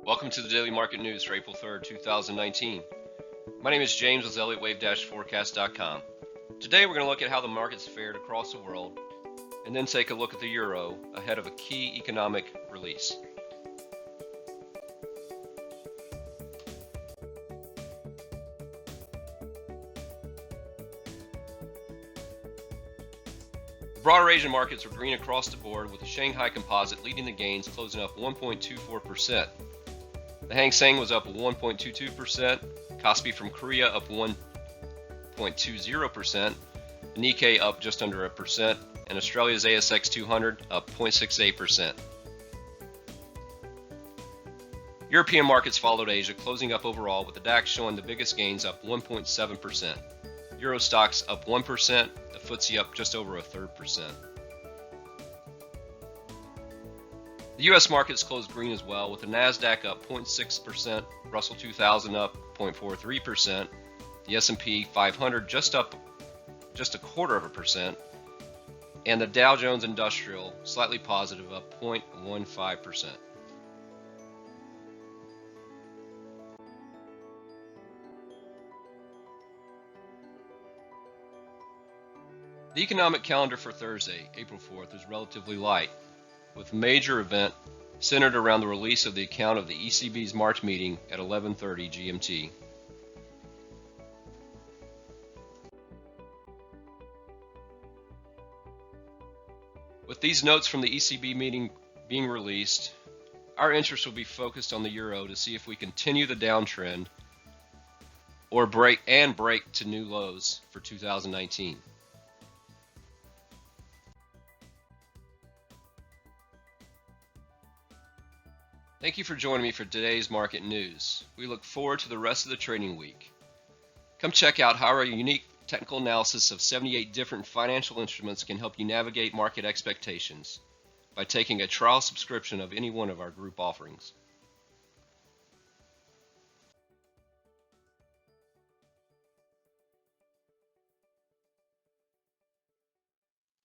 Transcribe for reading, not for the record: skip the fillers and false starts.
Welcome to the Daily Market News for April 3rd, 2019. My name is James with Elliott Wave-Forecast.com. Today we're going to look at how the markets fared across the world and then take a look at the euro ahead of a key economic release. The broader Asian markets were green across the board, with the Shanghai Composite leading the gains, closing up 1.24%. The Hang Seng was up 1.22%, Kospi from Korea up 1.20%, the Nikkei up just under 1%, and Australia's ASX 200 up 0.68%. European markets followed Asia, closing up overall, with the DAX showing the biggest gains, up 1.7%. Euro stocks up 1%, the FTSE up just over 1/3%. The U.S. markets closed green as well, with the NASDAQ up 0.6%, Russell 2000 up 0.43%, the S&P 500 just up just 0.25%, and the Dow Jones Industrial slightly positive, up 0.15%. The economic calendar for Thursday, April 4th, is relatively light, with a major event centered around the release of the account of the ECB's March meeting at 11:30 GMT. With these notes from the ECB meeting being released, our interest will be focused on the euro to see if we continue the downtrend or break to new lows for 2019. Thank you for joining me for today's market news. We look forward to the rest of the trading week. Come check out how our unique technical analysis of 78 different financial instruments can help you navigate market expectations by taking a trial subscription of any one of our group offerings.